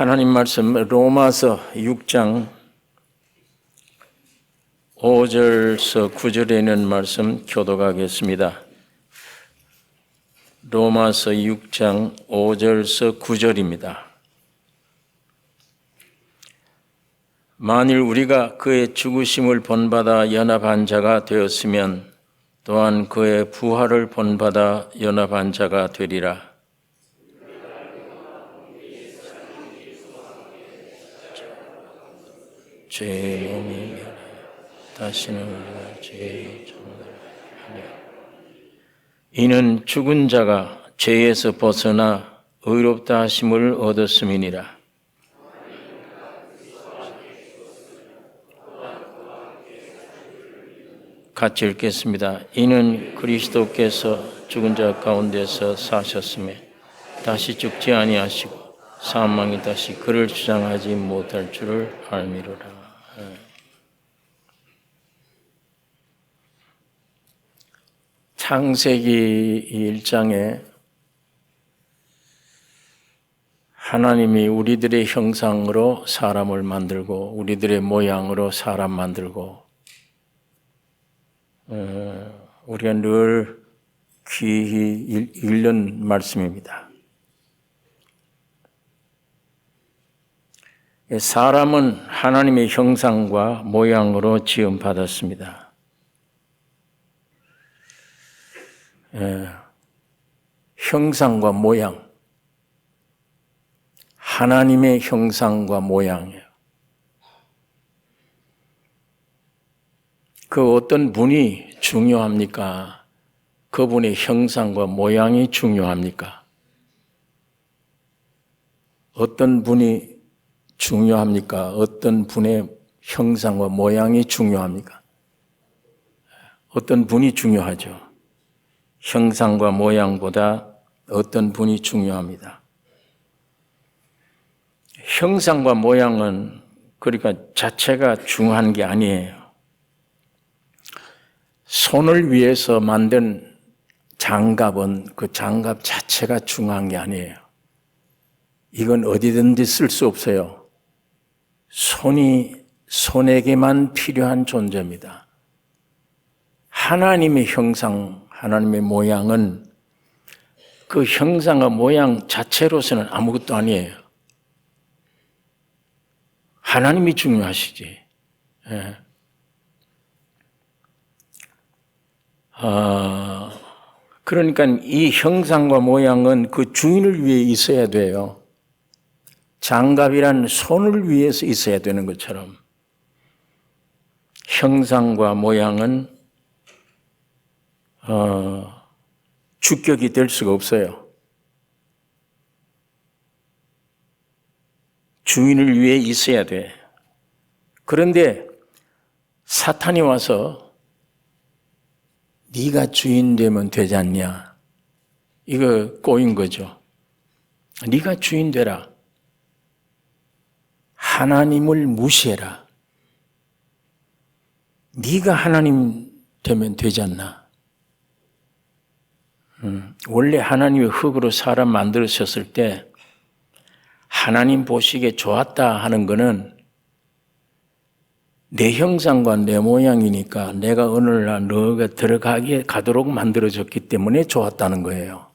하나님 말씀 로마서 6장 5절서 9절에 있는 말씀 교독하겠습니다. 로마서 6장 5절서 9절입니다. 만일 우리가 그의 죽으심을 본받아 연합한 자가 되었으면 또한 그의 부활을 본받아 연합한 자가 되리라. 죄의 몸이 멸하여 다시는 우리가 죄의 정죄를 하려. 이는 죽은 자가 죄에서 벗어나 의롭다 하심을 얻었음이니라. 같이 읽겠습니다. 이는 그리스도께서 죽은 자 가운데서 사셨음에 다시 죽지 아니하시고 사망이 다시 그를 주장하지 못할 줄을 알미로라. 창세기 1장에 하나님이 우리들의 형상으로 사람을 만들고 우리들의 모양으로 사람 만들고 우리가 늘 귀히 읽는 말씀입니다. 사람은 하나님의 형상과 모양으로 지음받았습니다. 형상과 모양, 하나님의 형상과 모양이에요. 그 어떤 분이 중요합니까? 그분의 형상과 모양이 중요합니까? 어떤 분이 중요합니까? 어떤 분의 형상과 모양이 중요합니까? 어떤 분이 중요하죠. 형상과 모양보다 어떤 분이 중요합니다. 형상과 모양은 그러니까 자체가 중요한 게 아니에요. 손을 위해서 만든 장갑은 그 장갑 자체가 중요한 게 아니에요. 이건 어디든지 쓸 수 없어요. 손에게만 필요한 존재입니다. 하나님의 형상, 하나님의 모양은 그 형상과 모양 자체로서는 아무것도 아니에요. 하나님이 중요하시지. 예. 그러니까 이 형상과 모양은 그 주인을 위해 있어야 돼요. 장갑이란 손을 위해서 있어야 되는 것처럼 형상과 모양은 주격이 될 수가 없어요. 주인을 위해 있어야 돼. 그런데 사탄이 와서 네가 주인 되면 되지 않냐? 이거 꼬인 거죠. 네가 주인 되라. 하나님을 무시해라. 네가 하나님 되면 되지 않나? 원래 하나님이 흙으로 사람 만들으셨을 때 하나님 보시기에 좋았다 하는 거는 내 형상과 내 모양이니까 내가 오늘날 너가 가도록 만들어졌기 때문에 좋았다는 거예요.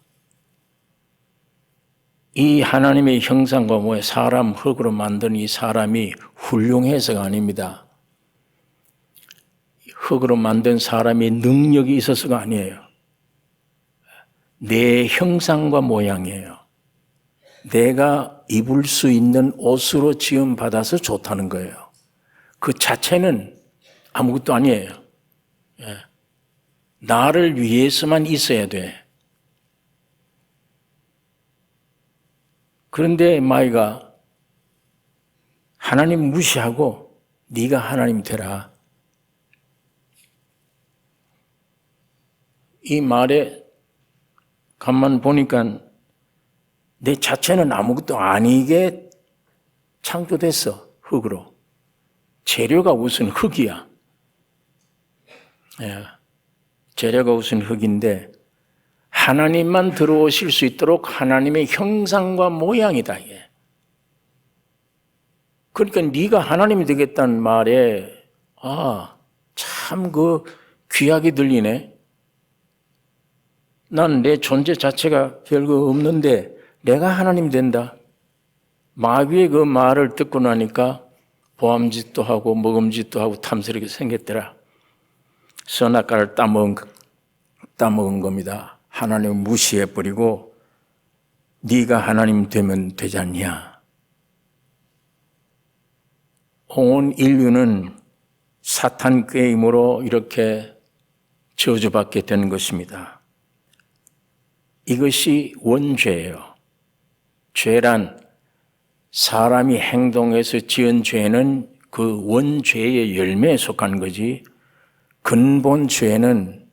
이 하나님의 형상과 모양, 사람 흙으로 만든 이 사람이 훌륭해서가 아닙니다. 흙으로 만든 사람이 능력이 있어서가 아니에요. 내 형상과 모양이에요. 내가 입을 수 있는 옷으로 지음받아서 좋다는 거예요. 그 자체는 아무것도 아니에요. 나를 위해서만 있어야 돼. 그런데 마이가 하나님 무시하고 네가 하나님 되라. 이 말에 가만 보니까 내 자체는 아무것도 아니게 창조됐어. 흙으로. 재료가 우선 흙이야. 재료가 우선 흙인데 하나님만 들어오실 수 있도록 하나님의 형상과 모양이다. 이게. 그러니까 네가 하나님이 되겠다는 말에 참 귀하게 들리네. 난 내 존재 자체가 별거 없는데 내가 하나님 된다. 마귀의 그 말을 듣고 나니까 보암짓도 하고 먹음짓도 하고 탐스럽게 생겼더라. 선악과를 따먹은 겁니다. 하나님을 무시해버리고 네가 하나님 되면 되지 않냐. 온 인류는 사탄 게임으로 이렇게 저주받게 되는 것입니다. 이것이 원죄예요. 죄란 사람이 행동해서 지은 죄는 그 원죄의 열매에 속한 거지, 근본 죄는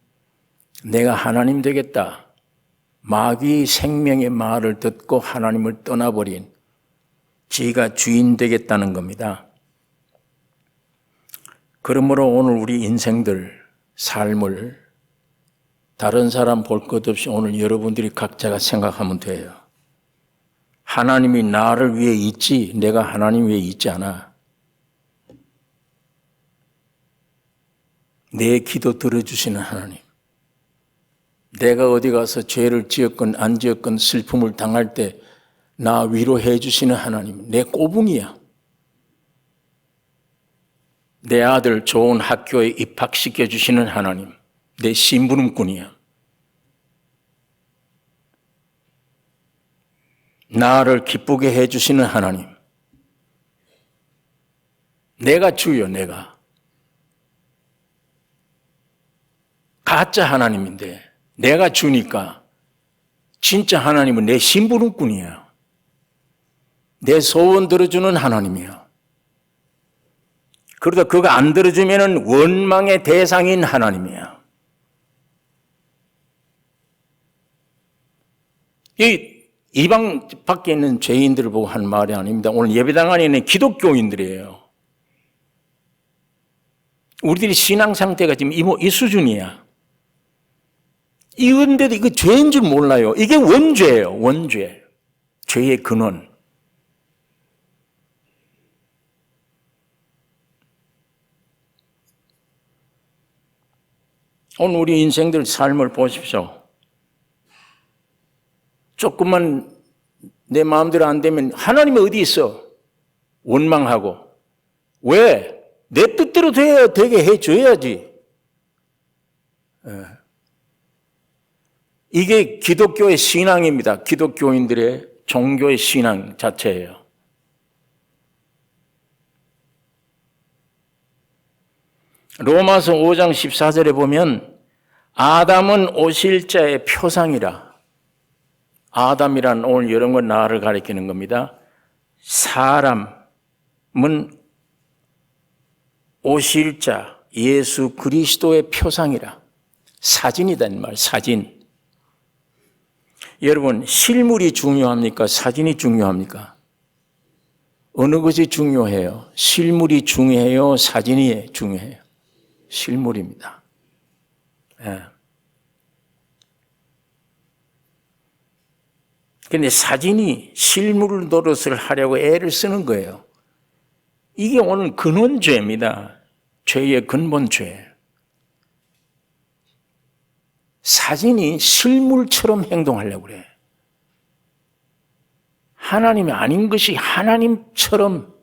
내가 하나님 되겠다, 마귀 생명의 말을 듣고 하나님을 떠나버린 지가 주인 되겠다는 겁니다. 그러므로 오늘 우리 인생들 삶을 다른 사람 볼 것 없이 오늘 여러분들이 각자가 생각하면 돼요. 하나님이 나를 위해 있지 내가 하나님 위해 있지 않아. 내 기도 들어주시는 하나님, 내가 어디 가서 죄를 지었건 안 지었건 슬픔을 당할 때 나 위로해 주시는 하나님, 내 꼬붕이야. 내 아들 좋은 학교에 입학시켜 주시는 하나님, 내 심부름꾼이야. 나를 기쁘게 해 주시는 하나님, 내가 주요. 내가 가짜 하나님인데 내가 주니까 진짜 하나님은 내 심부름꾼이야. 내 소원 들어주는 하나님이야. 그러다 그거 안 들어주면 원망의 대상인 하나님이야. 이 이방 밖에 있는 죄인들을 보고 한 말이 아닙니다. 오늘 예배당 안에 있는 기독교인들이에요. 우리들이 신앙 상태가 지금 이 수준이야. 이런데도 이거 죄인 줄 몰라요. 이게 원죄예요. 원죄. 죄의 근원. 오늘 우리 인생들 삶을 보십시오. 조금만 내 마음대로 안 되면 하나님이 어디 있어? 원망하고. 왜? 내 뜻대로 되게 해줘야지. 이게 기독교의 신앙입니다. 기독교인들의 종교의 신앙 자체예요. 로마서 5장 14절에 보면 아담은 오실자의 표상이라. 아담이란 오늘 이런 건 나를 가리키는 겁니다. 사람은 오실자 예수 그리스도의 표상이라. 사진이다 이 말, 사진. 여러분, 실물이 중요합니까? 사진이 중요합니까? 어느 것이 중요해요? 실물이 중요해요? 사진이 중요해요? 실물입니다. 그런데 사진이 실물 노릇을 하려고 애를 쓰는 거예요. 이게 오늘 근원죄입니다. 죄의 근본죄. 사진이 실물처럼 행동하려고 그래. 하나님이 아닌 것이 하나님처럼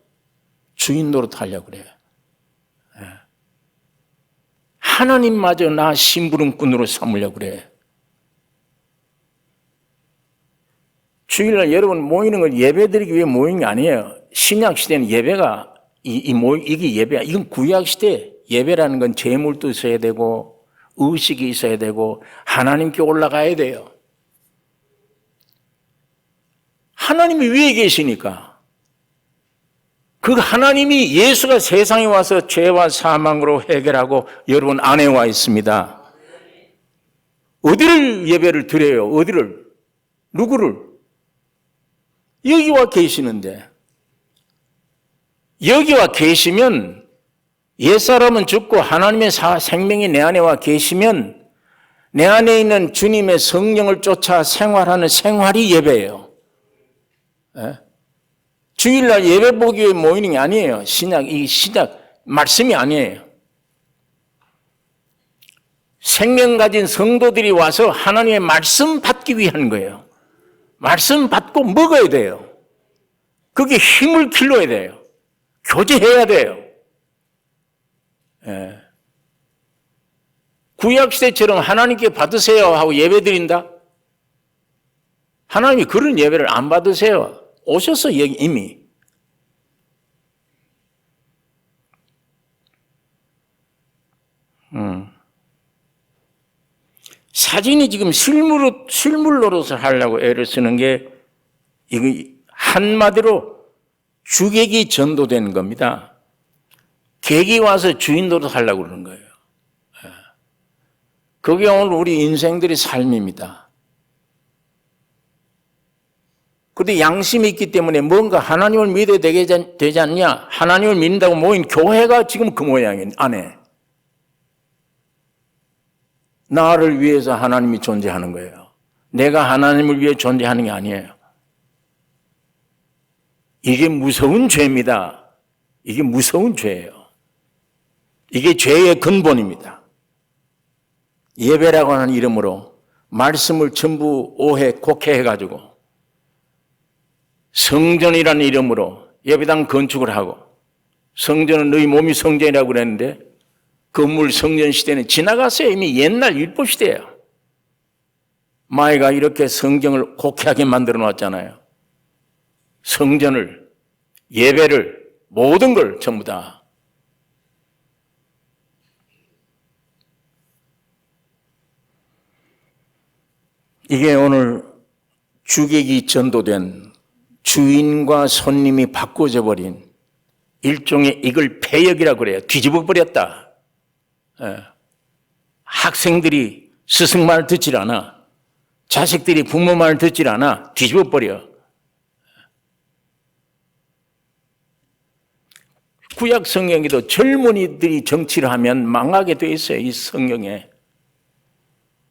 주인 노릇하려고 그래. 하나님마저 나 심부름꾼으로 삼으려고 그래. 주일날 여러분 모이는 걸 예배드리기 위해 모이는 게 아니에요. 신약 시대는 예배가 이게 예배야. 이건 구약 시대 예배라는 건 제물도 있어야 되고 의식이 있어야 되고 하나님께 올라가야 돼요. 하나님이 위에 계시니까 그 하나님이 예수가 세상에 와서 죄와 사망으로 해결하고 여러분 안에 와 있습니다. 어디를 예배를 드려요? 어디를? 누구를? 여기 와 계시는데 여기 와 계시면 옛사람은 죽고 하나님의 생명이 내 안에 와 계시면 내 안에 있는 주님의 성령을 쫓아 생활하는 생활이 예배예요. 주일날 예배 보기 위해 모이는 게 아니에요. 이 신약 말씀이 아니에요. 생명 가진 성도들이 와서 하나님의 말씀 받기 위한 거예요. 말씀 받고 먹어야 돼요. 그게 힘을 길러야 돼요. 교제해야 돼요. 예. 구약시대처럼 하나님께 받으세요 하고 예배 드린다? 하나님이 그런 예배를 안 받으세요. 오셔서 이미. 사진이 지금 실물 노릇을 하려고 애를 쓰는 게 이거 한마디로 주객이 전도된 겁니다. 객이 와서 주인 노릇 하려고 그러는 거예요. 그게 오늘 우리 인생들의 삶입니다. 그런데 양심이 있기 때문에 뭔가 하나님을 믿어야 되지 않냐? 하나님을 믿는다고 모인 교회가 지금 그 모양이 안에. 나를 위해서 하나님이 존재하는 거예요. 내가 하나님을 위해 존재하는 게 아니에요. 이게 무서운 죄입니다. 이게 무서운 죄예요. 이게 죄의 근본입니다. 예배라고 하는 이름으로 말씀을 전부 곡해해가지고 성전이라는 이름으로 예배당 건축을 하고, 성전은 너희 몸이 성전이라고 그랬는데 건물 성전 시대는 지나갔어요. 이미 옛날 율법 시대예요. 마귀가 이렇게 성경을 곡해하게 만들어 놨잖아요. 성전을, 예배를, 모든 걸 전부 다. 이게 오늘 주객이 전도된, 주인과 손님이 바꿔져 버린 일종의, 이걸 폐역이라고 그래요. 뒤집어 버렸다. 학생들이 스승 말 듣질 않아. 자식들이 부모 말 듣질 않아. 뒤집어 버려. 구약 성경에도 젊은이들이 정치를 하면 망하게 돼 있어요. 이 성경에.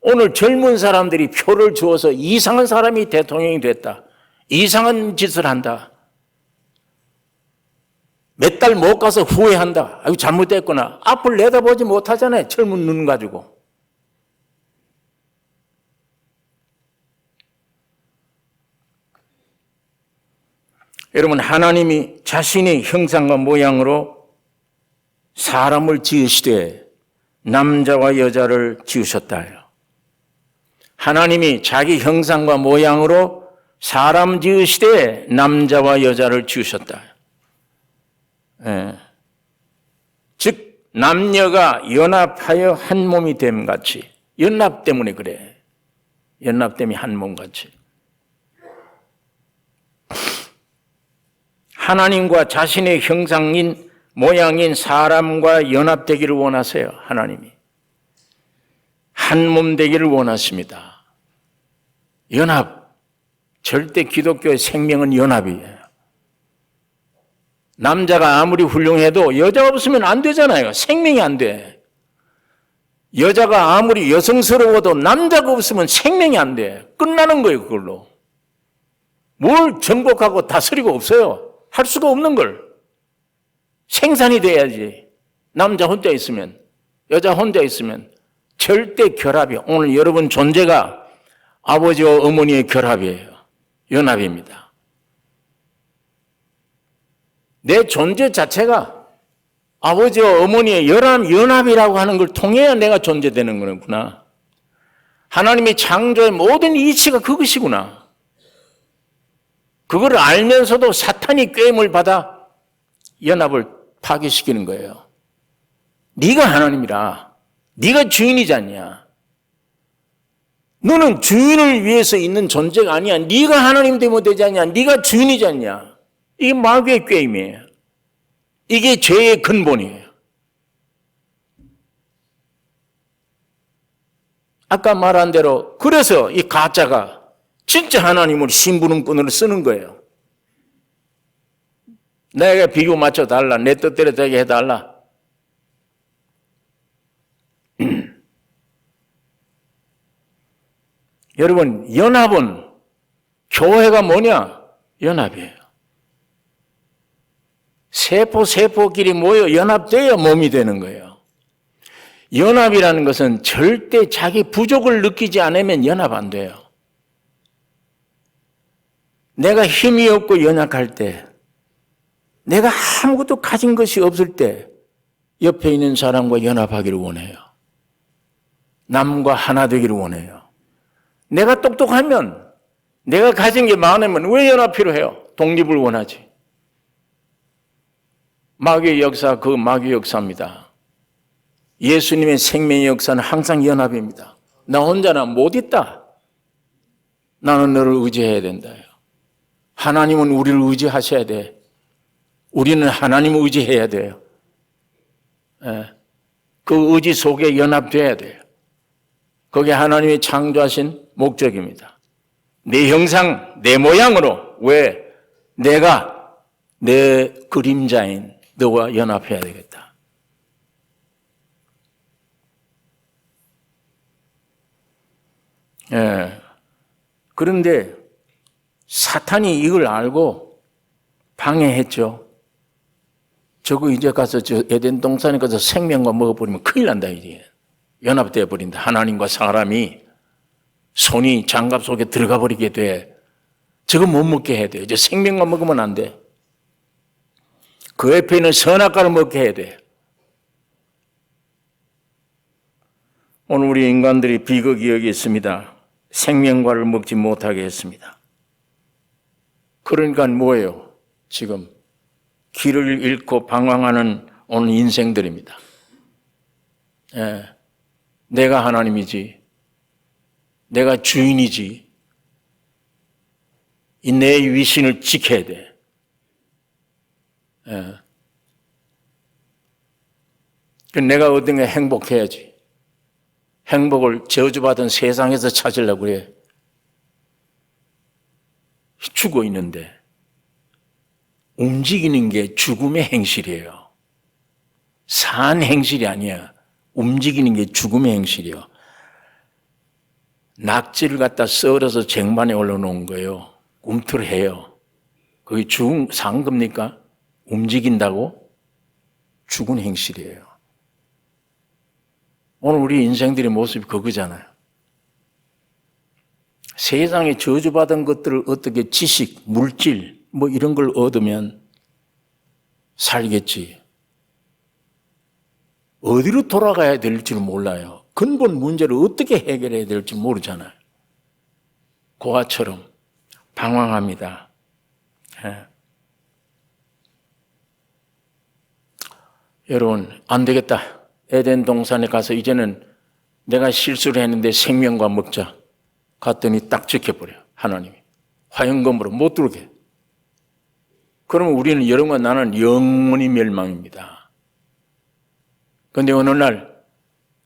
오늘 젊은 사람들이 표를 주어서 이상한 사람이 대통령이 됐다. 이상한 짓을 한다. 몇 달 못 가서 후회한다. 아이고 잘못됐구나. 앞을 내다보지 못하잖아요. 젊은 눈 가지고. 여러분, 하나님이 자신의 형상과 모양으로 사람을 지으시되 남자와 여자를 지으셨다요. 하나님이 자기 형상과 모양으로 사람 지으시되 남자와 여자를 지으셨다. 예. 즉 남녀가 연합하여 한 몸이 됨 같이. 연합 때문에 그래. 연합 때문에 한 몸 같이. 하나님과 자신의 형상인 모양인 사람과 연합되기를 원하세요. 하나님이 한 몸 되기를 원하십니다. 연합. 절대 기독교의 생명은 연합이에요. 남자가 아무리 훌륭해도 여자 없으면 안 되잖아요. 생명이 안 돼. 여자가 아무리 여성스러워도 남자가 없으면 생명이 안 돼. 끝나는 거예요, 그걸로. 뭘 정복하고 다스리고 없어요. 할 수가 없는 걸. 생산이 돼야지. 남자 혼자 있으면, 여자 혼자 있으면 절대 결합이. 오늘 여러분 존재가 아버지와 어머니의 결합이에요. 연합입니다. 내 존재 자체가 아버지와 어머니의 연합이라고 하는 걸 통해야 내가 존재되는 거구나. 하나님의 창조의 모든 이치가 그것이구나. 그걸 알면서도 사탄이 꾀임을 받아 연합을 파괴시키는 거예요. 네가 하나님이라. 네가 주인이지 않냐. 너는 주인을 위해서 있는 존재가 아니야. 네가 하나님 되면 되지 않냐. 네가 주인이지 않냐. 이게 마귀의 꾀임이에요. 이게 죄의 근본이에요. 아까 말한 대로 그래서 이 가짜가 진짜 하나님을 심부름꾼으로 쓰는 거예요. 내가 비교 맞춰달라. 내 뜻대로 되게 해달라. 여러분, 연합은 교회가 뭐냐? 연합이에요. 세포끼리 모여 연합돼야 몸이 되는 거예요. 연합이라는 것은 절대 자기 부족을 느끼지 않으면 연합 안 돼요. 내가 힘이 없고 연약할 때, 내가 아무것도 가진 것이 없을 때 옆에 있는 사람과 연합하기를 원해요. 남과 하나 되기를 원해요. 내가 똑똑하면, 내가 가진 게 많으면 왜 연합 필요해요? 독립을 원하지. 마귀의 역사, 그 마귀의 역사입니다. 예수님의 생명의 역사는 항상 연합입니다. 나 혼자나 못 있다. 나는 너를 의지해야 된다. 하나님은 우리를 의지하셔야 돼. 우리는 하나님을 의지해야 돼요. 그 의지 속에 연합돼야 돼요. 그게 하나님이 창조하신 목적입니다. 내 형상, 내 모양으로. 왜? 내가 내 그림자인 너와 연합해야 되겠다. 그런데 사탄이 이걸 알고 방해했죠. 저거 이제 가서 저 에덴 동산에 가서 생명과 먹어버리면 큰일 난다 이제. 연합되어 버린다. 하나님과 사람이 손이 장갑 속에 들어가 버리게 돼. 저거 못 먹게 해야 돼. 이제 생명과 먹으면 안 돼. 그 옆에 있는 선악과를 먹게 해야 돼. 오늘 우리 인간들이 비극이 여기 있습니다. 생명과를 먹지 못하게 했습니다. 그러니까 뭐예요? 지금 길을 잃고 방황하는 오늘 인생들입니다. 내가 하나님이지. 내가 주인이지. 이 내 위신을 지켜야 돼. 내가 얻은 게 행복해야지. 행복을 저주받은 세상에서 찾으려고 그래. 죽어 있는데 움직이는 게 죽음의 행실이에요. 산 행실이 아니야. 움직이는 게 죽음의 행실이에요. 낙지를 갖다 썰어서 쟁반에 올려놓은 거예요. 움틀해요. 그게 산 겁니까? 움직인다고? 죽은 행실이에요. 오늘 우리 인생들의 모습이 그거잖아요. 세상에 저주받은 것들을 어떻게 지식, 물질, 뭐 이런 걸 얻으면 살겠지. 어디로 돌아가야 될지를 몰라요. 근본 문제를 어떻게 해결해야 될지 모르잖아요. 고아처럼 방황합니다. 여러분, 안 되겠다. 에덴 동산에 가서 이제는 내가 실수를 했는데 생명과 먹자. 갔더니 딱 지켜버려. 하나님이. 화영검으로 못 들게. 그러면 우리는 여러분과 나는 영원히 멸망입니다. 그런데 어느 날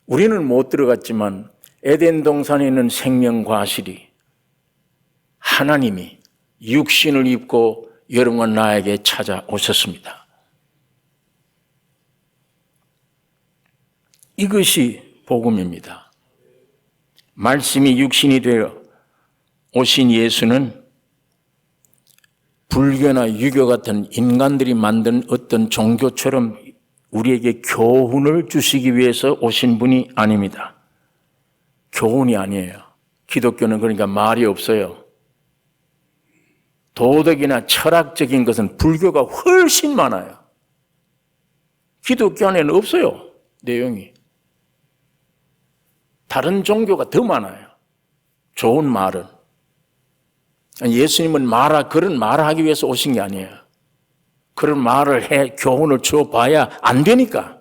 우리는 못 들어갔지만 에덴 동산에 있는 생명과실이 하나님이 육신을 입고 여러분과 나에게 찾아오셨습니다. 이것이 복음입니다. 말씀이 육신이 되어 오신 예수는 불교나 유교 같은 인간들이 만든 어떤 종교처럼 우리에게 교훈을 주시기 위해서 오신 분이 아닙니다. 교훈이 아니에요. 기독교는 그러니까 말이 없어요. 도덕이나 철학적인 것은 불교가 훨씬 많아요. 기독교 안에는 없어요. 내용이. 다른 종교가 더 많아요. 좋은 말은. 예수님은 그런 말을 하기 위해서 오신 게 아니에요. 그런 말을 교훈을 줘봐야 안 되니까.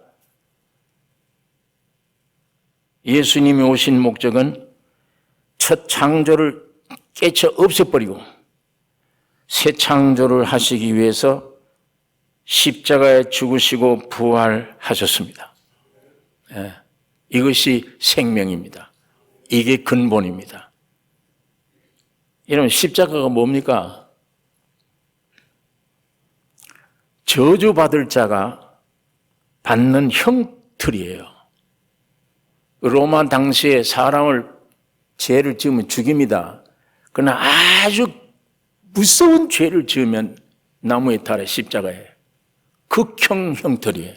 예수님이 오신 목적은 첫 창조를 깨쳐 없애버리고 새 창조를 하시기 위해서 십자가에 죽으시고 부활하셨습니다. 이것이 생명입니다. 이게 근본입니다. 여러분, 십자가가 뭡니까? 저주받을 자가 받는 형틀이에요. 로마 당시에 사람을 죄를 지으면 죽입니다. 그러나 아주 무서운 죄를 지으면 나무에 달아 십자가에. 극형 형틀이에요.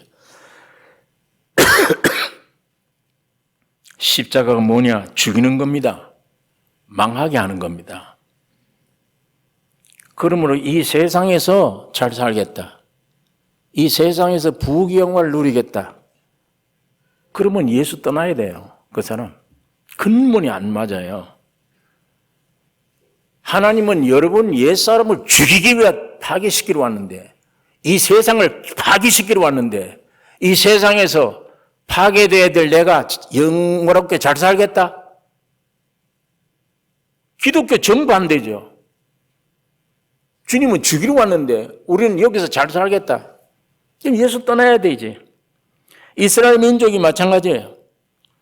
십자가가 뭐냐? 죽이는 겁니다. 망하게 하는 겁니다. 그러므로 이 세상에서 잘 살겠다. 이 세상에서 부귀영화를 누리겠다. 그러면 예수 떠나야 돼요. 그 사람. 근본이 안 맞아요. 하나님은 여러분 옛사람을 죽이기 위해 파괴시키러 왔는데, 이 세상을 파괴시키러 왔는데, 이 세상에서 파괴돼야 될 내가 영원롭게 잘 살겠다? 기독교 정반대죠. 주님은 죽이러 왔는데 우리는 여기서 잘 살겠다. 그럼 예수 떠나야 되지. 이스라엘 민족이 마찬가지예요.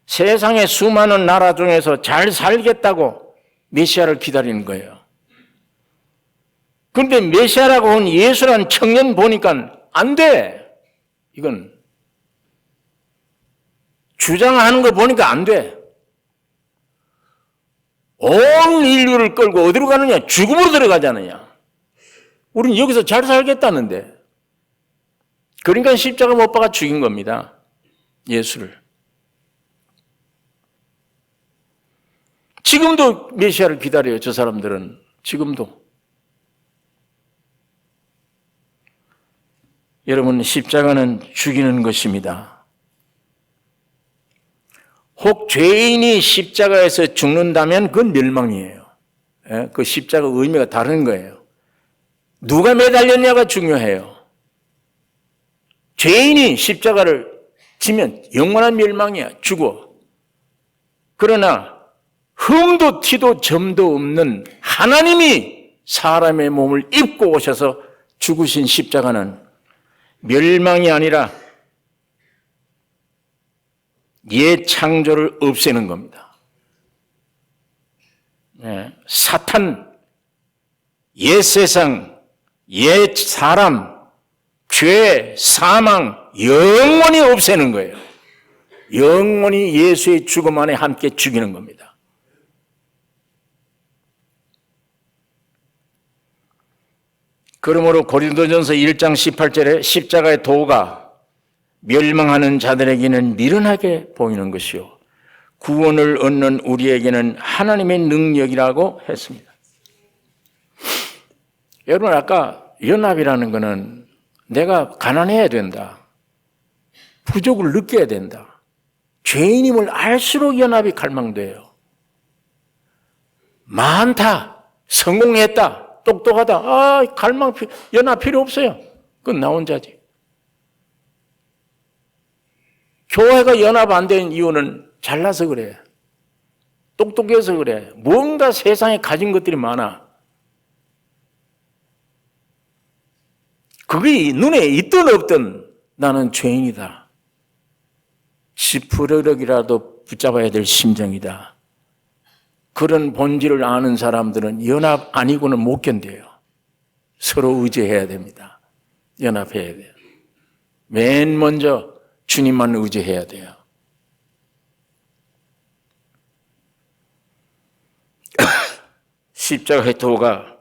세상의 수많은 나라 중에서 잘 살겠다고 메시아를 기다리는 거예요. 그런데 메시아라고 한 예수란 청년 보니까 안 돼. 이건 주장하는 거 보니까 안 돼. 온 인류를 끌고 어디로 가느냐? 죽음으로 들어가잖아요. 우리는 여기서 잘 살겠다는데. 그러니까 십자가 못 박아 죽인 겁니다. 예수를. 지금도 메시아를 기다려요. 저 사람들은. 지금도. 여러분, 십자가는 죽이는 것입니다. 혹 죄인이 십자가에서 죽는다면 그건 멸망이에요. 그 십자가 의미가 다른 거예요. 누가 매달렸냐가 중요해요. 죄인이 십자가를 지면 영원한 멸망이야. 죽어. 그러나 흠도 티도 점도 없는 하나님이 사람의 몸을 입고 오셔서 죽으신 십자가는 멸망이 아니라 옛 창조를 없애는 겁니다. 사탄, 옛 세상, 옛 사람, 죄, 사망 영원히 없애는 거예요. 영원히 예수의 죽음 안에 함께 죽이는 겁니다. 그러므로 고린도전서 1장 18절에 십자가의 도가 멸망하는 자들에게는 미련하게 보이는 것이요 구원을 얻는 우리에게는 하나님의 능력이라고 했습니다. 여러분, 아까 연합이라는 것은 내가 가난해야 된다. 부족을 느껴야 된다. 죄인임을 알수록 연합이 갈망돼요. 많다. 성공했다. 똑똑하다. 연합 필요 없어요. 그건 나 혼자지. 교회가 연합 안 된 이유는 잘나서 그래. 똑똑해서 그래. 뭔가 세상에 가진 것들이 많아. 그게 눈에 있든 없든 나는 죄인이다. 지푸러기라도 붙잡아야 될 심정이다. 그런 본질을 아는 사람들은 연합 아니고는 못 견뎌요. 서로 의지해야 됩니다. 연합해야 돼요. 맨 먼저 주님만 의지해야 돼요. 십자가의 도가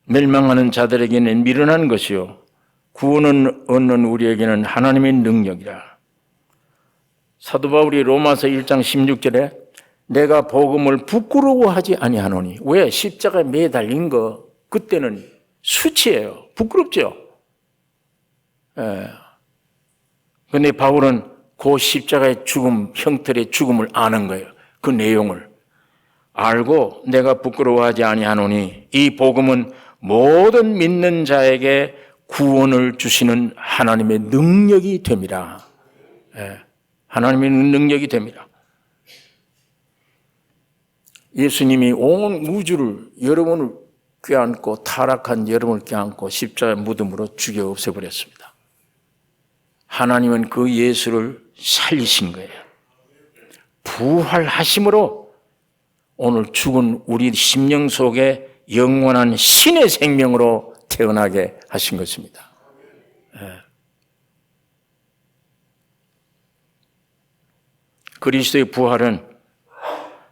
멸망하는 자들에게는 미련한 것이요 구원을 얻는 우리에게는 하나님의 능력이라. 사도 바울이 로마서 1장 16절에 내가 복음을 부끄러워하지 아니하노니. 왜? 십자가에 매달린 거 그때는 수치예요. 부끄럽죠. 그런데 바울은 그 십자가의 죽음, 형틀의 죽음을 아는 거예요. 그 내용을 알고 내가 부끄러워하지 아니하노니 이 복음은 모든 믿는 자에게 구원을 주시는 하나님의 능력이 됨이라. 하나님의 능력이 됨이라. 예수님이 온 우주를 여러분을 껴안고 타락한 여러분을 껴안고 십자가의 무덤으로 죽여 없애버렸습니다. 하나님은 그 예수를 살리신 거예요. 부활하심으로 오늘 죽은 우리 심령 속에 영원한 신의 생명으로 태어나게 하신 것입니다. 그리스도의 부활은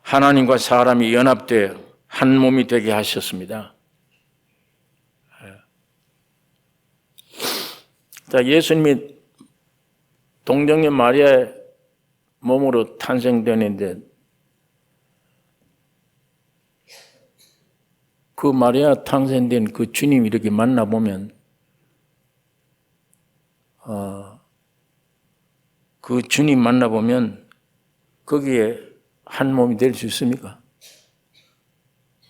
하나님과 사람이 연합되어 한 몸이 되게 하셨습니다. 자, 예수님이 동정녀 마리아의 몸으로 탄생되는데 그 마리아 탄생된 그 주님 이렇게 만나보면 그 주님 만나보면 거기에 한 몸이 될 수 있습니까?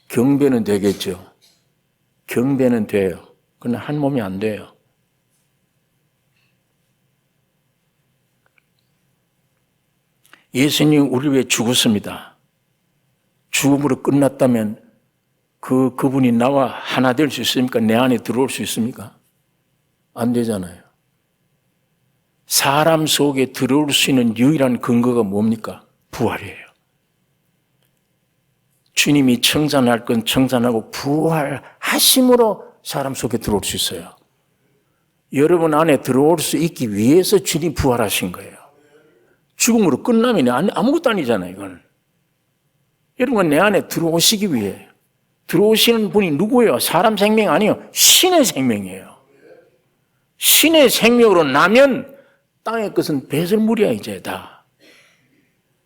경배는 되겠죠. 경배는 돼요. 그러나 한 몸이 안 돼요. 예수님이 우리를 위해 죽었습니다. 죽음으로 끝났다면 그분이 나와 하나 될 수 있습니까? 내 안에 들어올 수 있습니까? 안 되잖아요. 사람 속에 들어올 수 있는 유일한 근거가 뭡니까? 부활이에요. 주님이 청산할 건 청산하고 부활하심으로 사람 속에 들어올 수 있어요. 여러분 안에 들어올 수 있기 위해서 주님이 부활하신 거예요. 죽음으로 끝나면 아무것도 아니잖아요, 이건. 여러분 내 안에 들어오시기 위해 들어오시는 분이 누구예요? 사람 생명 아니에요. 신의 생명이에요. 신의 생명으로 나면 땅의 것은 배설물이야, 이제 다.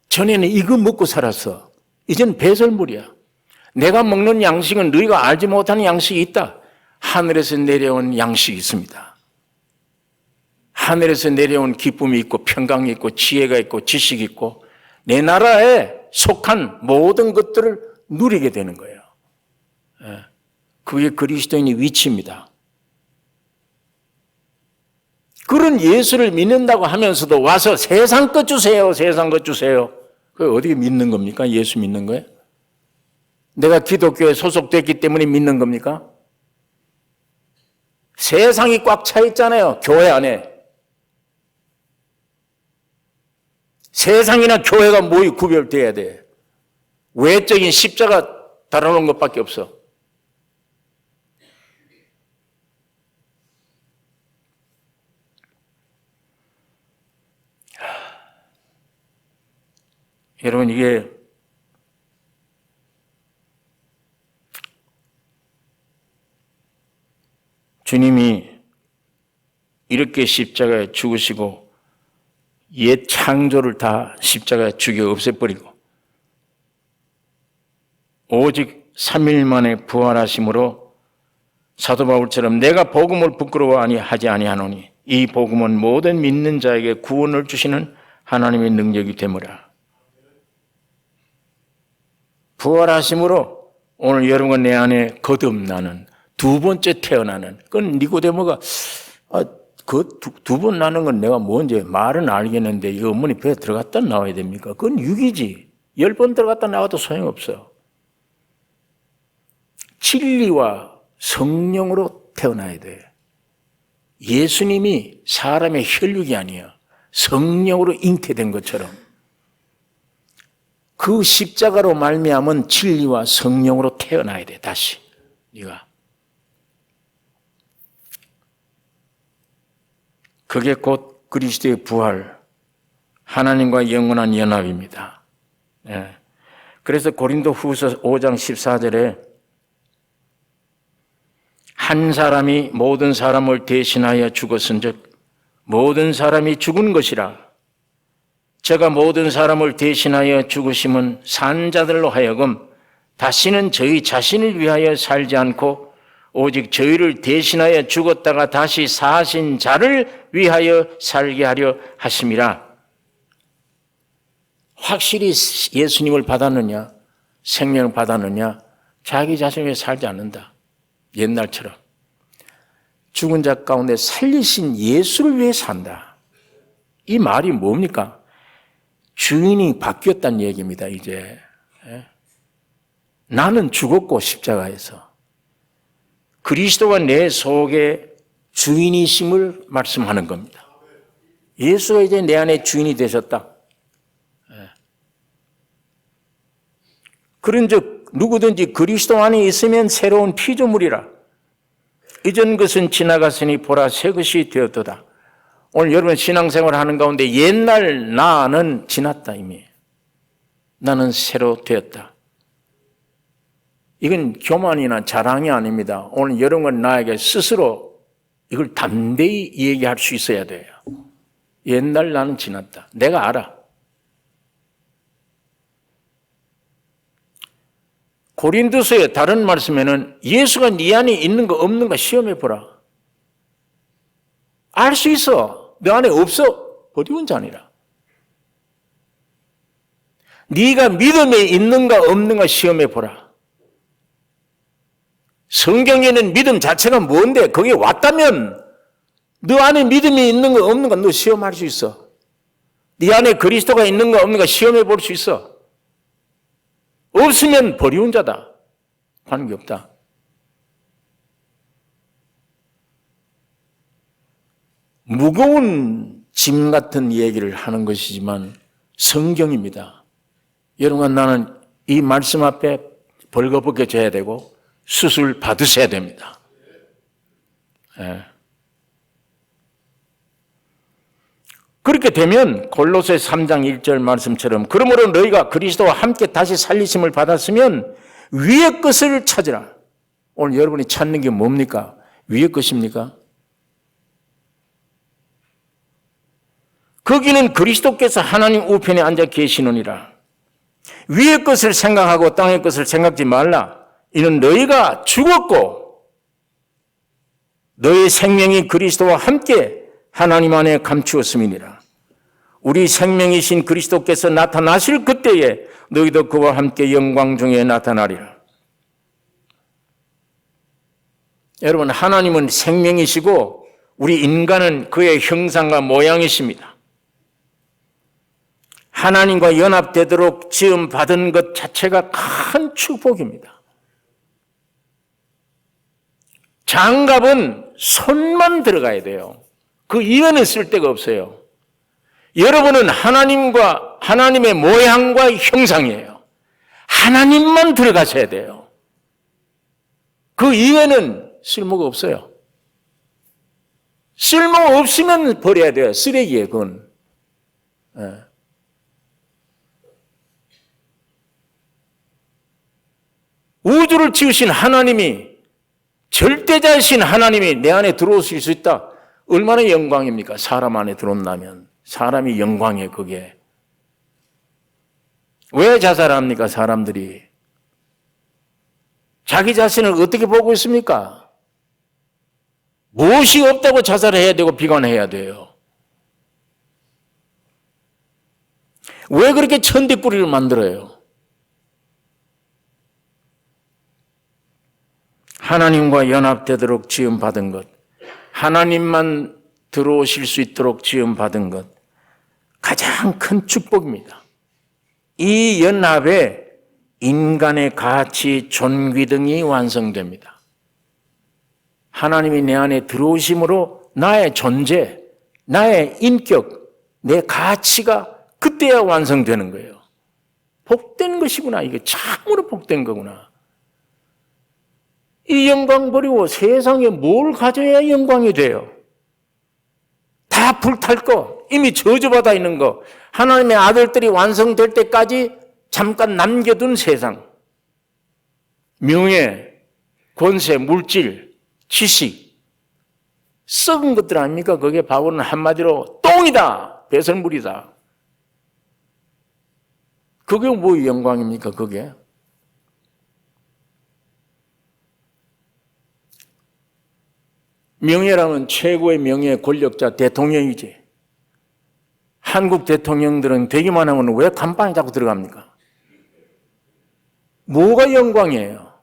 전에는 이거 먹고 살았어. 이제는 배설물이야. 내가 먹는 양식은 너희가 알지 못하는 양식이 있다. 하늘에서 내려온 양식이 있습니다. 하늘에서 내려온 기쁨이 있고 평강이 있고 지혜가 있고 지식이 있고 내 나라에 속한 모든 것들을 누리게 되는 거예요. 그게 그리스도인의 위치입니다. 그런 예수를 믿는다고 하면서도 와서 세상 것 주세요, 세상 것 주세요. 그게 어떻게 믿는 겁니까? 예수 믿는 거예요? 내가 기독교에 소속됐기 때문에 믿는 겁니까? 세상이 꽉 차 있잖아요, 교회 안에. 세상이나 교회가 뭐에 구별돼야 돼? 외적인 십자가 달아놓은 것밖에 없어. 여러분 이게 주님이 이렇게 십자가에 죽으시고 옛 창조를 다 십자가에 죽여 없애버리고 오직 3일 만에 부활하심으로 사도 바울처럼 내가 복음을 부끄러워 하지 아니하노니 이 복음은 모든 믿는 자에게 구원을 주시는 하나님의 능력이 되므라. 부활하심으로 오늘 여러분과 내 안에 거듭나는 두 번째 태어나는 그건 니고데모가 그 두 번 나는 건 내가 뭔지 말은 알겠는데 이 어머니 배에 들어갔다 나와야 됩니까? 그건 육이지. 10번 들어갔다 나와도 소용없어. 진리와 성령으로 태어나야 돼. 예수님이 사람의 혈육이 아니야. 성령으로 잉태된 것처럼. 그 십자가로 말미암은 진리와 성령으로 태어나야 돼. 다시 네가. 그게 곧 그리스도의 부활, 하나님과 영원한 연합입니다. 네. 그래서 고린도후서 5장 14절에 한 사람이 모든 사람을 대신하여 죽었은즉 모든 사람이 죽은 것이라. 제가 모든 사람을 대신하여 죽으심은 산 자들로 하여금 다시는 저희 자신을 위하여 살지 않고 오직 저희를 대신하여 죽었다가 다시 사신 자를 위하여 살게 하려 하심이라. 확실히 예수님을 받았느냐, 생명을 받았느냐, 자기 자신을 위해 살지 않는다. 옛날처럼. 죽은 자 가운데 살리신 예수를 위해 산다. 이 말이 뭡니까? 주인이 바뀌었다는 얘기입니다, 이제. 나는 죽었고, 십자가에서. 그리스도가 내 속에 주인이심을 말씀하는 겁니다. 예수가 이제 내 안에 주인이 되셨다. 그런즉 누구든지 그리스도 안에 있으면 새로운 피조물이라. 이전 것은 지나갔으니 보라 새 것이 되었도다. 오늘 여러분 신앙생활을 하는 가운데 옛날 나는 지났다 이미. 나는 새로 되었다. 이건 교만이나 자랑이 아닙니다. 오늘 여러분은 나에게 스스로 이걸 담대히 얘기할 수 있어야 돼요. 옛날 나는 지났다. 내가 알아. 고린도서의 다른 말씀에는 예수가 네 안에 있는 거 없는 거 시험해 보라. 알 수 있어. 너 안에 없어. 어려운 자니라. 네가 믿음에 있는가 없는가 시험해 보라. 성경에는 믿음 자체가 뭔데 거기에 왔다면 너 안에 믿음이 있는가 없는가 너 시험할 수 있어. 네 안에 그리스도가 있는가 없는가 시험해 볼 수 있어. 없으면 버리운 자다. 관계없다. 무거운 짐 같은 얘기를 하는 것이지만 성경입니다. 여러분, 나는 이 말씀 앞에 벌거벗겨져야 되고 수술 받으셔야 됩니다. 예. 그렇게 되면 골로새 3장 1절 말씀처럼 그러므로 너희가 그리스도와 함께 다시 살리심을 받았으면 위의 것을 찾으라. 오늘 여러분이 찾는 게 뭡니까? 위의 것입니까? 거기는 그리스도께서 하나님 우편에 앉아 계시느니라. 위의 것을 생각하고 땅의 것을 생각지 말라. 이는 너희가 죽었고 너희 생명이 그리스도와 함께 하나님 안에 감추었음이니라. 우리 생명이신 그리스도께서 나타나실 그때에 너희도 그와 함께 영광 중에 나타나리라. 여러분, 하나님은 생명이시고 우리 인간은 그의 형상과 모양이십니다. 하나님과 연합되도록 지음 받은 것 자체가 큰 축복입니다. 장갑은 손만 들어가야 돼요. 그 이외는 쓸 데가 없어요. 여러분은 하나님과 하나님의 모양과 형상이에요. 하나님만 들어가셔야 돼요. 그 이외는 쓸모가 없어요. 쓸모 없으면 버려야 돼요. 쓰레기예요, 그건. 우주를 지으신 하나님이, 절대자이신 하나님이 내 안에 들어오실 수 있다. 얼마나 영광입니까? 사람 안에 들어온다면. 사람이 영광이에요, 그게. 왜 자살합니까, 사람들이? 자기 자신을 어떻게 보고 있습니까? 무엇이 없다고 자살해야 되고 비관해야 돼요? 왜 그렇게 천대꾸리를 만들어요? 하나님과 연합되도록 지음받은 것, 하나님만 들어오실 수 있도록 지음받은 것, 가장 큰 축복입니다. 이 연합에 인간의 가치, 존귀 등이 완성됩니다. 하나님이 내 안에 들어오심으로 나의 존재, 나의 인격, 내 가치가 그때야 완성되는 거예요. 복된 것이구나. 이게 참으로 복된 거구나. 이 영광 버리고 세상에 뭘 가져야 영광이 돼요? 다 불탈 거, 이미 저주받아 있는 거, 하나님의 아들들이 완성될 때까지 잠깐 남겨둔 세상, 명예, 권세, 물질, 지식, 썩은 것들 아닙니까? 그게 바울은 한마디로 똥이다, 배설물이다. 그게 뭐 영광입니까, 그게? 명예라면 최고의 명예 권력자 대통령이지. 한국 대통령들은 되기만 하면 왜 감방에 자꾸 들어갑니까? 뭐가 영광이에요?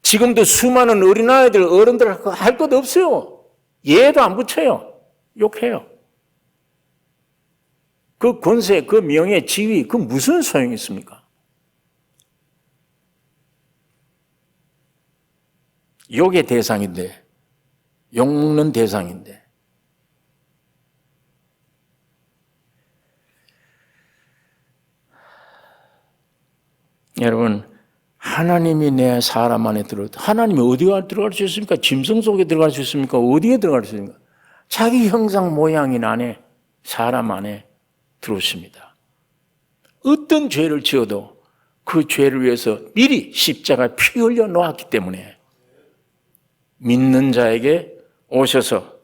지금도 수많은 어린아이들, 어른들 할 것 없어요. 예도 안 붙여요. 욕해요. 그 권세, 그 명예, 지위, 그 무슨 소용이 있습니까? 욕의 대상인데, 욕먹는 대상인데. 여러분, 하나님이 내 사람 안에 하나님이 어디에 들어갈 수 있습니까? 짐승 속에 들어갈 수 있습니까? 어디에 들어갈 수 있습니까? 자기 형상 모양인 안에, 사람 안에 들어오십니다. 어떤 죄를 지어도 그 죄를 위해서 미리 십자가 피 흘려 놓았기 때문에 믿는 자에게 오셔서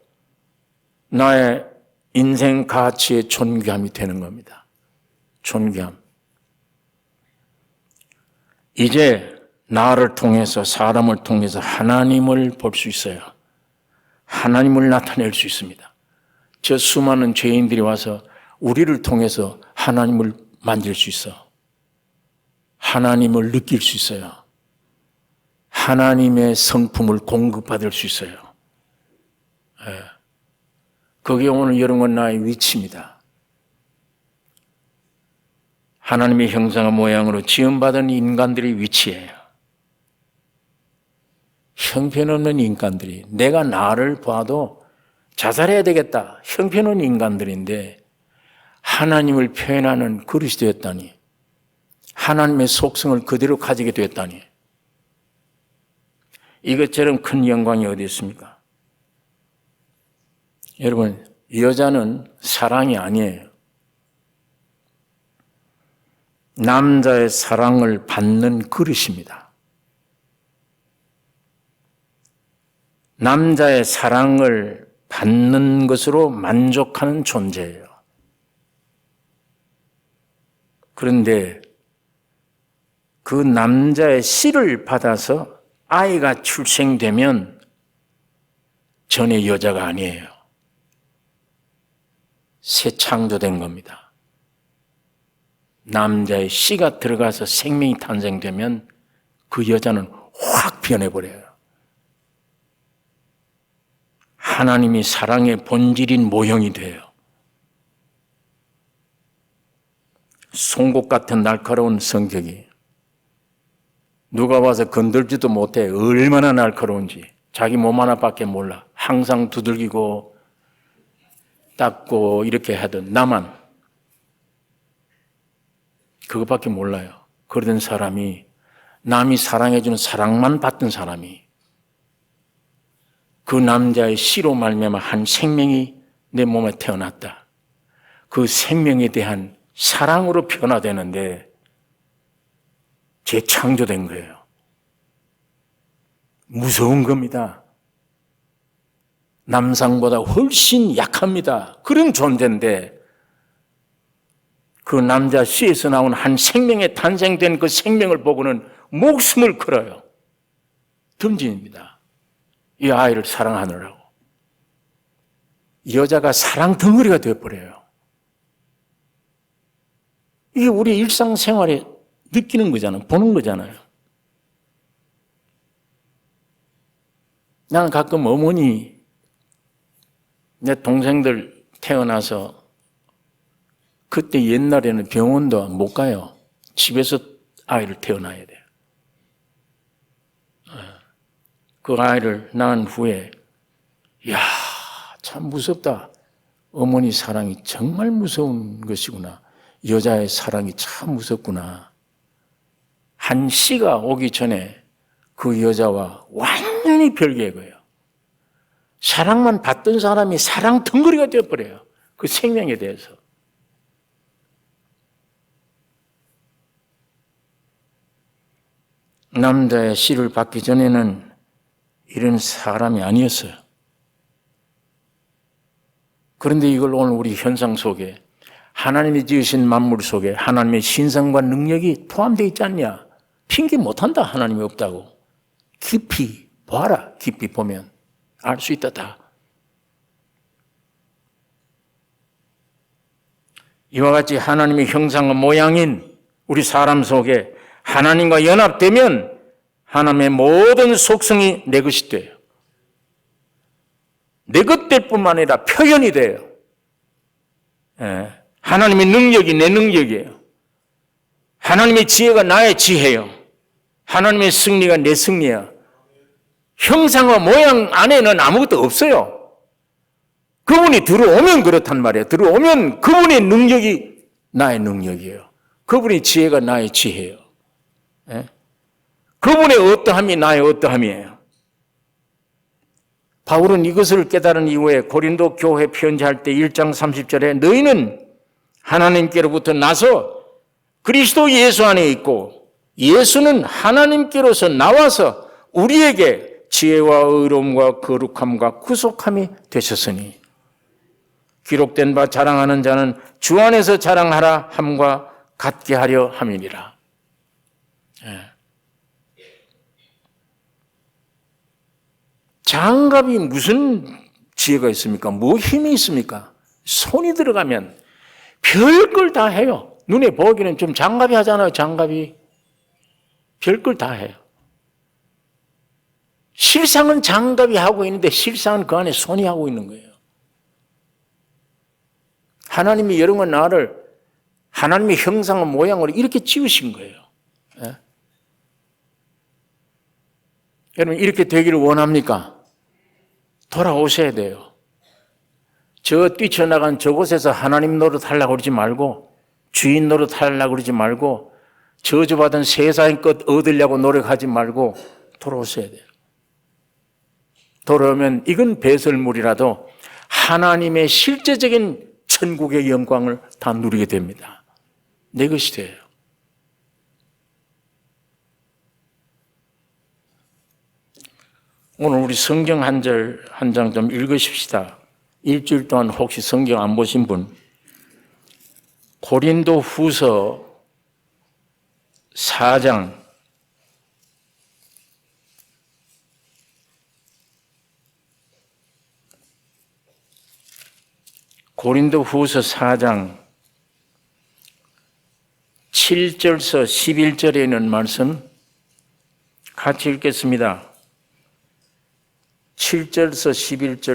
나의 인생 가치의 존귀함이 되는 겁니다. 존귀함. 이제 나를 통해서, 사람을 통해서 하나님을 볼 수 있어요. 하나님을 나타낼 수 있습니다. 저 수많은 죄인들이 와서 우리를 통해서 하나님을 만질 수 있어. 하나님을 느낄 수 있어요. 하나님의 성품을 공급받을 수 있어요. 그게 오늘 여러분 나의 위치입니다. 하나님의 형상과 모양으로 지음받은 인간들의 위치예요. 형편없는 인간들이, 내가 나를 봐도 자살해야 되겠다, 형편없는 인간들인데 하나님을 표현하는 그릇이 되었다니, 하나님의 속성을 그대로 가지게 되었다니, 이것처럼 큰 영광이 어디 있습니까? 여러분, 여자는 사랑이 아니에요. 남자의 사랑을 받는 그릇입니다. 남자의 사랑을 받는 것으로 만족하는 존재예요. 그런데 그 남자의 씨를 받아서 아이가 출생되면 전의 여자가 아니에요. 새 창조된 겁니다. 남자의 씨가 들어가서 생명이 탄생되면 그 여자는 확 변해버려요. 하나님이 사랑의 본질인 모형이 돼요. 송곳 같은 날카로운 성격이 누가 와서 건들지도 못해. 얼마나 날카로운지 자기 몸 하나밖에 몰라. 항상 두들기고 닦고 이렇게 하던 나만 그것밖에 몰라요. 그러던 사람이, 남이 사랑해주는 사랑만 받던 사람이 그 남자의 씨로 말미암아 한 생명이 내 몸에 태어났다. 그 생명에 대한 사랑으로 변화되는데 재창조된 거예요. 무서운 겁니다. 남상보다 훨씬 약합니다. 그런 존재인데 그 남자 씨에서 나온 한 생명에 탄생된 그 생명을 보고는 목숨을 걸어요. 덤진입니다. 이 아이를 사랑하느라고. 여자가 사랑 덩어리가 되어버려요. 이게 우리 일상생활에 느끼는 거잖아요. 보는 거잖아요. 나는 가끔 어머니, 내 동생들 태어나서 그때 옛날에는 병원도 못 가요. 집에서 아이를 태어나야 돼요. 그 아이를 낳은 후에 이야, 참 무섭다. 어머니 사랑이 정말 무서운 것이구나. 여자의 사랑이 참 무섭구나. 한 씨가 오기 전에 그 여자와 완전히 별개의 거예요. 사랑만 받던 사람이 사랑 덩어리가 되어버려요. 그 생명에 대해서. 남자의 씨를 받기 전에는 이런 사람이 아니었어요. 그런데 이걸 오늘 우리 현상 속에, 하나님이 지으신 만물 속에 하나님의 신성과 능력이 포함되어 있지 않냐? 핑계 못한다. 하나님이 없다고. 깊이 봐라. 깊이 보면 알 수 있다. 다. 이와 같이 하나님의 형상과 모양인 우리 사람 속에 하나님과 연합되면 하나님의 모든 속성이 내 것이 돼요. 내 것 될 뿐만 아니라 표현이 돼요. 하나님의 능력이 내 능력이에요. 하나님의 지혜가 나의 지혜예요. 하나님의 승리가 내 승리야. 형상과 모양 안에는 아무것도 없어요. 그분이 들어오면 그렇단 말이에요. 들어오면 그분의 능력이 나의 능력이에요. 그분의 지혜가 나의 지혜예요. 그분의 어떠함이 나의 어떠함이에요. 바울은 이것을 깨달은 이후에 고린도 교회 편지할 때 1장 30절에 너희는 하나님께로부터 나서 그리스도 예수 안에 있고 예수는 하나님께로서 나와서 우리에게 지혜와 의로움과 거룩함과 구속함이 되셨으니 기록된 바 자랑하는 자는 주 안에서 자랑하라 함과 같게 하려 함이니라. 장갑이 무슨 지혜가 있습니까? 뭐 힘이 있습니까? 손이 들어가면 별걸 다 해요. 눈에 보기는 좀 장갑이 하잖아요. 장갑이 별걸 다 해요. 실상은 장갑이 하고 있는데 실상은 그 안에 손이 하고 있는 거예요. 하나님이 여러분 나를 하나님의 형상과 모양으로 이렇게 지으신 거예요. 예? 여러분 이렇게 되기를 원합니까? 돌아오셔야 돼요. 저 뛰쳐나간 저곳에서 하나님 노릇하려고 그러지 말고 주인 노릇하려고 그러지 말고 저주받은 세상의 것 얻으려고 노력하지 말고 돌아오셔야 돼요. 돌아오면 이건 배설물이라도 하나님의 실제적인 천국의 영광을 다 누리게 됩니다. 내 것이 돼요. 오늘 우리 성경 한 절 한 장 좀 읽으십시다. 일주일 동안 혹시 성경 안 보신 분 고린도 후서 4장 고린도 후서 4장 7절서 11절에 있는 말씀 같이 읽겠습니다. 7절서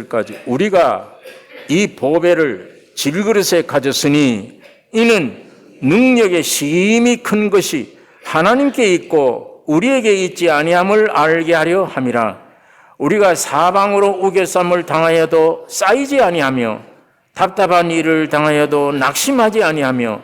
11절까지 우리가 이 보배를 질그릇에 가졌으니 이는 능력의 심히 큰 것이 하나님께 있고 우리에게 있지 아니함을 알게 하려 함이라. 우리가 사방으로 우겨쌈을 당하여도 쌓이지 아니하며 답답한 일을 당하여도 낙심하지 아니하며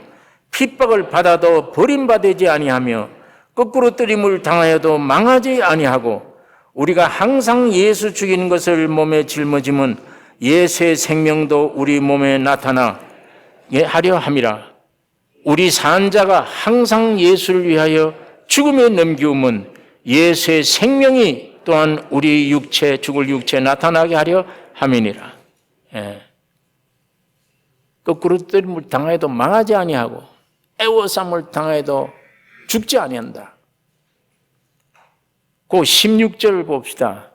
핍박을 받아도 버림받지 아니하며 거꾸로 뜨림을 당하여도 망하지 아니하고 우리가 항상 예수 죽이는 것을 몸에 짊어지면 예수의 생명도 우리 몸에 나타나게 하려 함이라. 우리 산 자가 항상 예수를 위하여 죽음에 넘기움은 예수의 생명이 또한 우리 육체 죽을 육체에 나타나게 하려 함이니라. 거꾸로 뜨림을 당하여도 망하지 아니하고 애워쌈을 당하여도 죽지 아니한다. 그 16절 봅시다.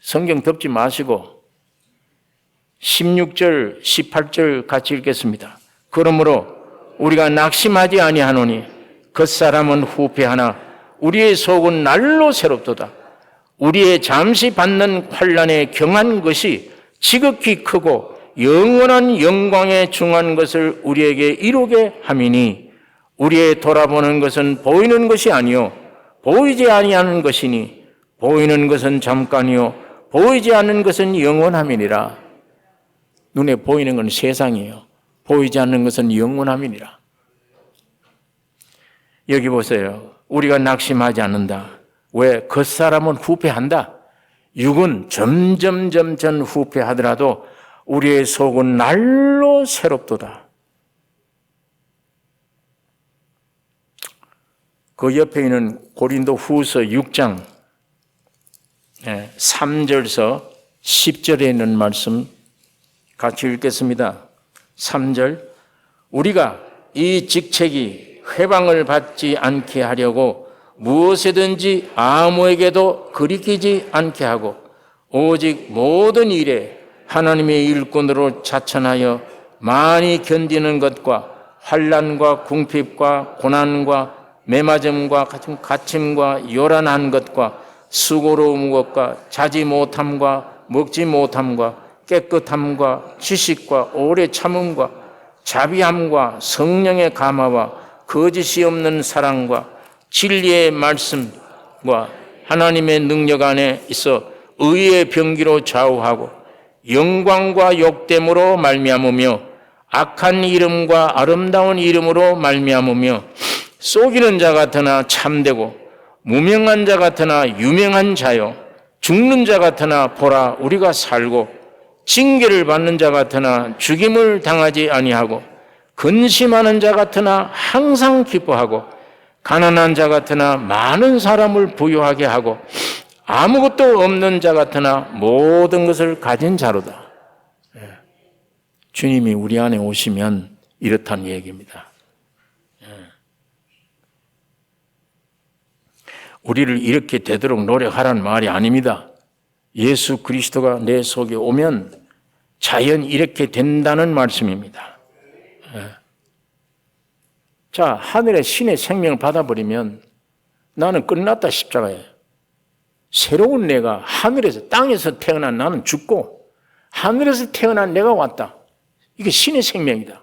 성경 덮지 마시고 16절, 18절 같이 읽겠습니다. 그러므로 우리가 낙심하지 아니하노니 겉사람은 후패하나 우리의 속은 날로 새롭도다. 우리의 잠시 받는 환난에 경한 것이 지극히 크고 영원한 영광에 중한 것을 우리에게 이루게 함이니 우리의 돌아보는 것은 보이는 것이 아니요 보이지 아니하는 것이니 보이는 것은 잠깐이요 보이지 않는 것은 영원함이니라. 눈에 보이는 건 세상이에요. 보이지 않는 것은 영원함이니라. 여기 보세요. 우리가 낙심하지 않는다. 왜? 겉사람은 후패한다. 육은 점점 후패하더라도 우리의 속은 날로 새롭도다. 그 옆에 있는 고린도 후서 6장 3절서 10절에 있는 말씀 같이 읽겠습니다. 3절 우리가 이 직책이 회방을 받지 않게 하려고 무엇이든지 아무에게도 거리끼지 않게 하고 오직 모든 일에 하나님의 일꾼으로 자천하여 많이 견디는 것과 환난과 궁핍과 고난과 매맞음과 갇힘과 요란한 것과 수고로운 것과 자지 못함과 먹지 못함과 깨끗함과 지식과 오래 참음과 자비함과 성령의 감화와 거짓이 없는 사랑과 진리의 말씀과 하나님의 능력 안에 있어 의의 병기로 좌우하고 영광과 욕됨으로 말미암으며 악한 이름과 아름다운 이름으로 말미암으며 속이는 자 같으나 참되고 무명한 자 같으나 유명한 자요 죽는 자 같으나 보라 우리가 살고 징계를 받는 자 같으나 죽임을 당하지 아니하고 근심하는 자 같으나 항상 기뻐하고 가난한 자 같으나 많은 사람을 부유하게 하고 아무것도 없는 자 같으나 모든 것을 가진 자로다. 주님이 우리 안에 오시면 이렇다는 얘기입니다. 우리를 이렇게 되도록 노력하라는 말이 아닙니다. 예수 그리스도가 내 속에 오면 자연 이렇게 된다는 말씀입니다. 자, 하늘의 신의 생명을 받아버리면 나는 끝났다, 십자가에. 새로운 내가 하늘에서, 땅에서 태어난 나는 죽고 하늘에서 태어난 내가 왔다. 이게 신의 생명이다.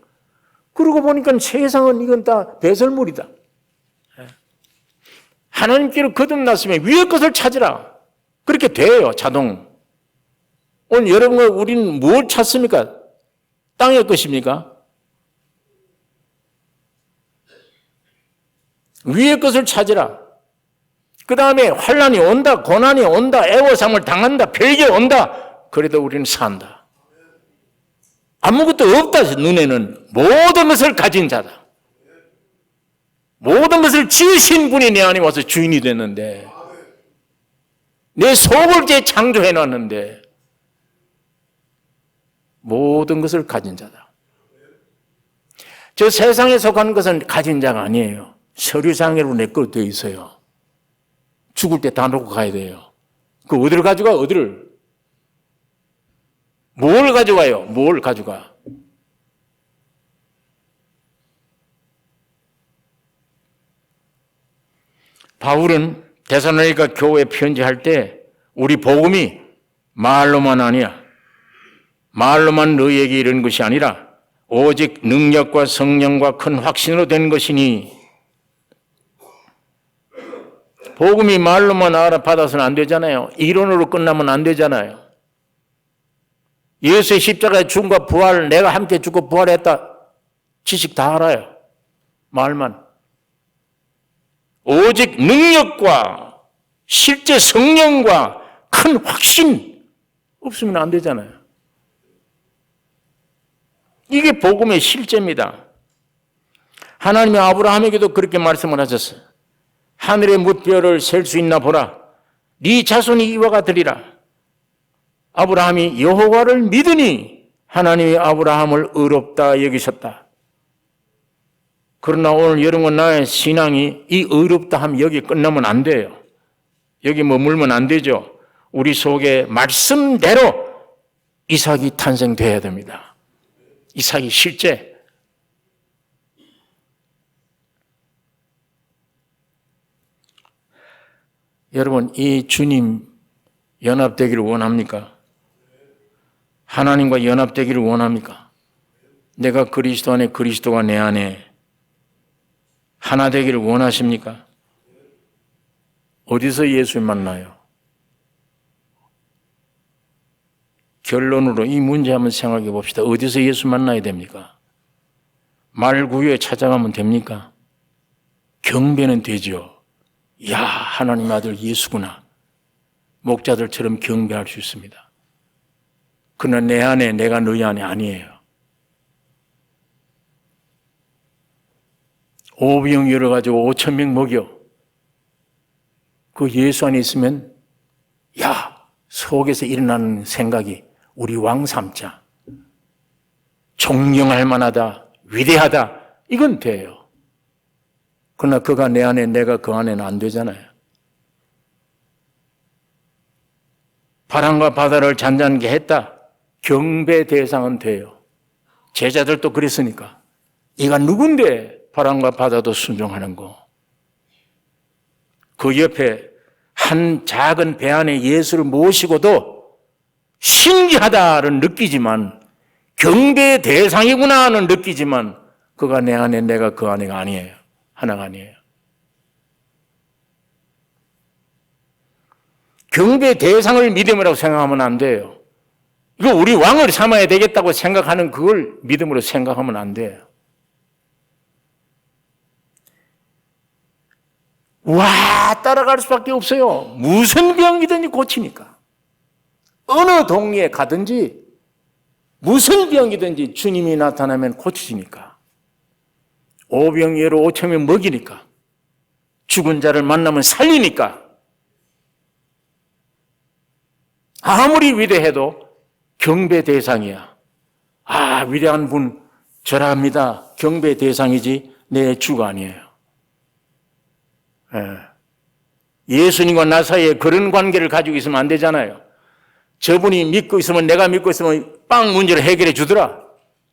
그러고 보니까 세상은 이건 다 배설물이다. 하나님께로 거듭났으면 위의 것을 찾으라. 그렇게 돼요, 자동. 오늘 여러분과 우리는 뭘 찾습니까? 땅의 것입니까? 위의 것을 찾으라. 그 다음에 환난이 온다, 고난이 온다, 애워삼을 당한다, 별게 온다. 그래도 우리는 산다. 아무것도 없다, 눈에는. 모든 것을 가진 자다. 모든 것을 지으신 분이 내 안에 와서 주인이 됐는데, 내 속을 재창조해 놨는데, 모든 것을 가진 자다. 저 세상에 속한 것은 가진 자가 아니에요. 서류상으로 내 것도 되어 있어요. 죽을 때 다 놓고 가야 돼요. 그 어디를 가져가? 어디를? 뭘 가져가요? 뭘 가져가? 바울은 데살로니가 교회에 편지할 때 우리 복음이 말로만 아니야. 말로만 너희에게 이른 것이 아니라 오직 능력과 성령과 큰 확신으로 된 것이니, 복음이 말로만 알아받아서는 안 되잖아요. 이론으로 끝나면 안 되잖아요. 예수의 십자가의 죽음과 부활, 내가 함께 죽고 부활했다. 지식 다 알아요. 말만. 오직 능력과 실제 성령과 큰 확신 없으면 안 되잖아요. 이게 복음의 실제입니다. 하나님이 아브라함에게도 그렇게 말씀을 하셨어요. 하늘의 뭇별을 셀 수 있나 보라. 네 자손이 이와 같으리라. 아브라함이 여호와를 믿으니 하나님이 아브라함을 의롭다 여기셨다. 그러나 오늘 여러분과 나의 신앙이 이 의롭다함 여기 끝나면 안 돼요. 여기 머물면 안 되죠. 우리 속에 말씀대로 이삭이 탄생돼야 됩니다. 이삭이 실제. 여러분, 이 주님 연합되기를 원합니까? 하나님과 연합되기를 원합니까? 내가 그리스도 안에, 그리스도가 내 안에 하나 되기를 원하십니까? 어디서 예수를 만나요? 결론으로 이 문제 한번 생각해 봅시다. 어디서 예수 만나야 됩니까? 말구유에 찾아가면 됩니까? 경배는 되죠. 야, 하나님 아들 예수구나. 목자들처럼 경배할 수 있습니다. 그러나 내 안에, 내가 너희 안에 아니에요. 오병 열어가지고 5,000명 먹여. 그 예수 안에 있으면, 야, 속에서 일어나는 생각이 우리 왕 삼자. 존경할 만하다, 위대하다, 이건 돼요. 그러나 그가 내 안에, 내가 그 안에는 안 되잖아요. 바람과 바다를 잔잔하게 했다. 경배 대상은 돼요. 제자들도 그랬으니까. 이가 누군데 바람과 바다도 순종하는 거. 그 옆에 한 작은 배 안에 예수를 모시고도 신기하다는 느끼지만, 경배의 대상이구나는 느끼지만, 그가 내 안에, 내가 그 안에가 아니에요. 하나가 아니에요. 경배 대상을 믿음이라고 생각하면 안 돼요. 이거 우리 왕을 삼아야 되겠다고 생각하는 그걸 믿음으로 생각하면 안 돼요. 와, 따라갈 수밖에 없어요. 무슨 병이든지 고치니까. 어느 동네에 가든지 무슨 병이든지 주님이 나타나면 고치니까. 오병이어로 5,000명 먹이니까. 죽은 자를 만나면 살리니까. 아무리 위대해도 경배 대상이야. 아, 위대한 분 절합니다. 경배 대상이지 내 주가 아니에요. 예수님과 나 사이에 그런 관계를 가지고 있으면 안 되잖아요. 저분이 믿고 있으면 내가 믿고 있으면 빵 문제를 해결해 주더라.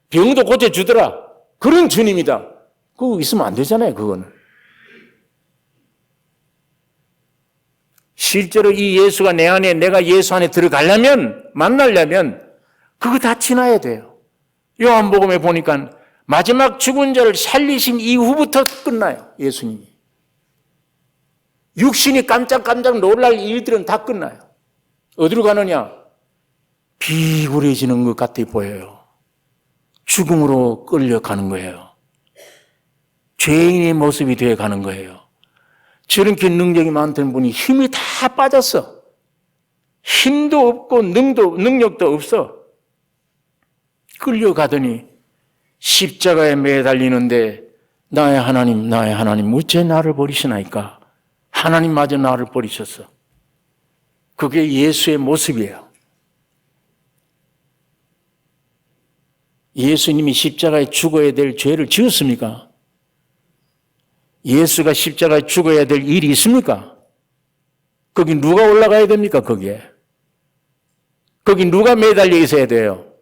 병도 고쳐주더라. 그런 주님이다. 그거 있으면 안 되잖아요, 그거는. 실제로 이 예수가 내 안에, 내가 예수 안에 들어가려면, 만나려면 그거 다 지나야 돼요. 요한복음에 보니까 마지막 죽은 자를 살리신 이후부터 끝나요, 예수님이. 육신이 깜짝깜짝 놀랄 일들은 다 끝나요. 어디로 가느냐? 비굴해지는 것 같아 보여요. 죽음으로 끌려가는 거예요. 죄인의 모습이 되어가는 거예요. 저렇게 능력이 많던 분이 힘이 다 빠졌어. 힘도 없고 능력도 없어. 끌려가더니 십자가에 매달리는데 나의 하나님 어째 나를 버리시나이까? 하나님마저 나를 버리셨어. 그게 예수의 모습이에요. 예수님이 십자가에 죽어야 될 죄를 지었습니까? 예수가 십자가에 죽어야 될 일이 있습니까? 거기 누가 올라가야 됩니까? 거기에. 거기 누가 매달려 있어야 돼요?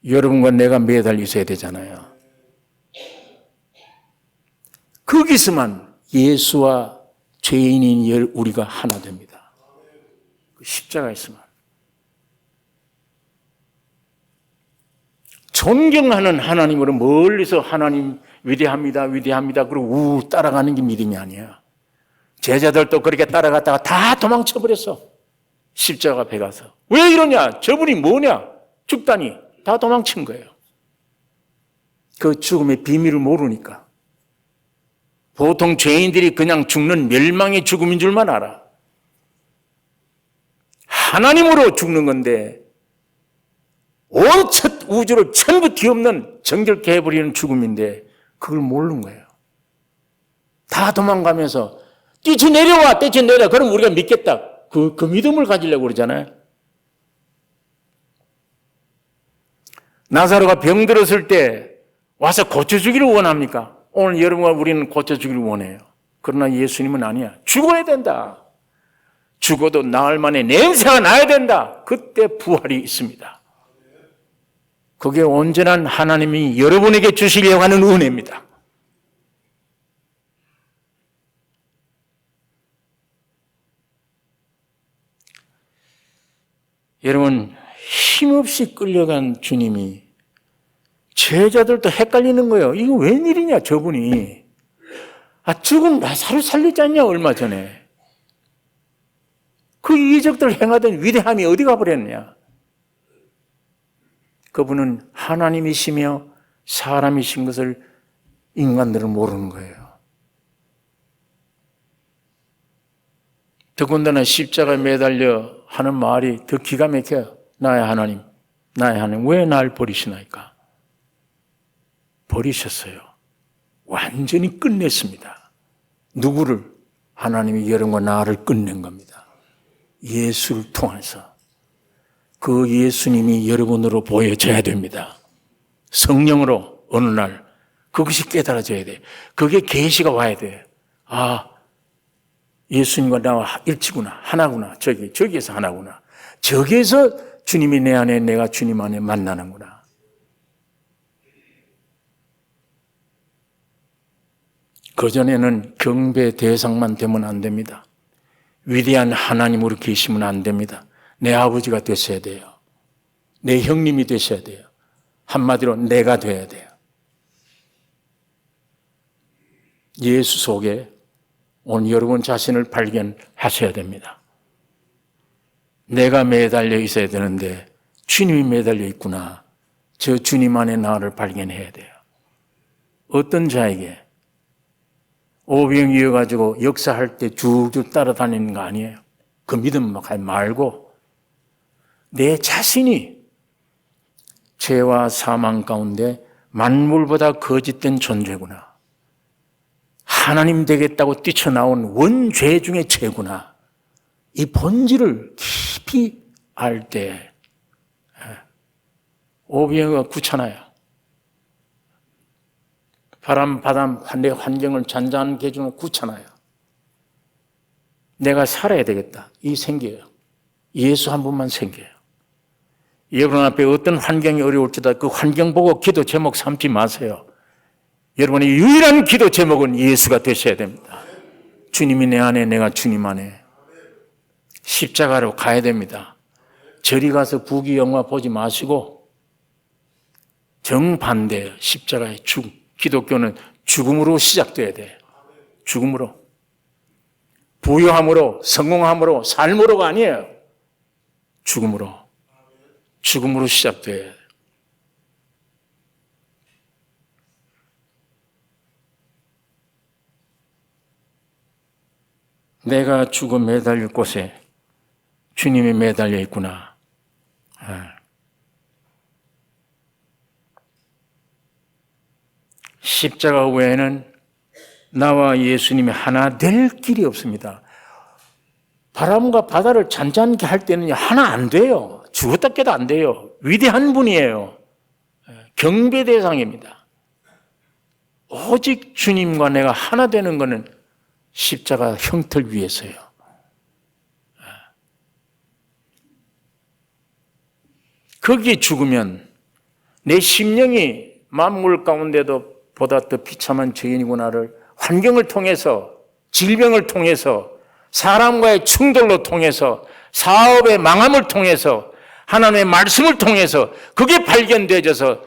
여러분과 내가 매달려 있어야 되잖아요. 거기서만 예수와 죄인인 우리가 하나 됩니다. 십자가에서만. 존경하는 하나님으로 멀리서 하나님 위대합니다, 위대합니다. 그러고 따라가는 게 믿음이 아니야. 제자들도 그렇게 따라갔다가 다 도망쳐버렸어. 십자가 앞에 가서. 왜 이러냐? 저분이 뭐냐? 죽다니. 다 도망친 거예요. 그 죽음의 비밀을 모르니까. 보통 죄인들이 그냥 죽는 멸망의 죽음인 줄만 알아. 하나님으로 죽는 건데 온 첫 우주를 전부 뒤엎는 정결케 해버리는 죽음인데 그걸 모르는 거예요. 다 도망가면서 뛰쳐내려와, 뛰쳐내려. 그럼 우리가 믿겠다. 그 믿음을 가지려고 그러잖아요. 나사로가 병들었을 때 와서 고쳐주기를 원합니까? 오늘 여러분과 우리는 고쳐주기를 원해요. 그러나 예수님은 아니야. 죽어야 된다. 죽어도 나흘 만에 냄새가 나야 된다. 그때 부활이 있습니다. 그게 온전한 하나님이 여러분에게 주시려고 하는 은혜입니다. 여러분, 힘없이 끌려간 주님이 제자들도 헷갈리는 거예요. 이거 웬일이냐, 저분이. 죽은 나사로 살리지 않냐, 얼마 전에. 그 이적들 행하던 위대함이 어디 가버렸냐. 그분은 하나님이시며 사람이신 것을 인간들은 모르는 거예요. 더군다나 십자가에 매달려 하는 말이 더 기가 막혀요. 나의 하나님, 왜 날 버리시나이까? 버리셨어요. 완전히 끝냈습니다. 누구를? 하나님이 여러분과 나를 끝낸 겁니다. 예수를 통해서. 그 예수님이 여러분으로 보여져야 됩니다. 성령으로 어느 날 그것이 깨달아져야 돼요. 그게 계시가 와야 돼요. 예수님과 나와 일치구나, 하나구나, 저기에서 하나구나. 저기에서 주님이 내 안에, 내가 주님 안에 만나는구나. 그전에는 경배 대상만 되면 안 됩니다. 위대한 하나님으로 계시면 안 됩니다. 내 아버지가 되셔야 돼요. 내 형님이 되셔야 돼요. 한마디로 내가 돼야 돼요. 예수 속에 오늘 여러분 자신을 발견하셔야 됩니다. 내가 매달려 있어야 되는데 주님이 매달려 있구나. 저 주님 안에 나를 발견해야 돼요. 어떤 자에게 오병 이어가지고 역사할 때 쭉쭉 따라다니는 거 아니에요. 그 믿음 말고 내 자신이 죄와 사망 가운데 만물보다 거짓된 존재구나. 하나님 되겠다고 뛰쳐나온 원죄 중에 죄구나. 이 본질을 깊이 알 때 오병이어가 구차나야. 바람, 바람, 내 환경을 잔잔하게 해주는 구차나야. 내가 살아야 되겠다. 이 생겨요. 예수 한 분만 생겨요. 여러분 앞에 어떤 환경이 어려울지다 그 환경 보고 기도 제목 삼지 마세요. 여러분의 유일한 기도 제목은 예수가 되셔야 됩니다. 주님이 내 안에, 내가 주님 안에. 십자가로 가야 됩니다. 저리 가서 부귀 영화 보지 마시고 정반대예요. 십자가의 죽음. 기독교는 죽음으로 시작돼야 돼요. 죽음으로. 부유함으로, 성공함으로, 삶으로가 아니에요. 죽음으로. 죽음으로 시작돼야 돼요. 내가 죽어 매달릴 곳에 주님이 매달려 있구나. 십자가 외에는 나와 예수님이 하나 될 길이 없습니다. 바람과 바다를 잔잔케 할 때는 하나 안 돼요. 죽었다 깨도 안 돼요. 위대한 분이에요. 경배 대상입니다. 오직 주님과 내가 하나 되는 것은 십자가 형틀 위에서요. 거기에 죽으면 내 심령이 만물 가운데도 보다 더 비참한 죄인이구나를 환경을 통해서, 질병을 통해서, 사람과의 충돌로 통해서, 사업의 망함을 통해서, 하나님의 말씀을 통해서 그게 발견되어져서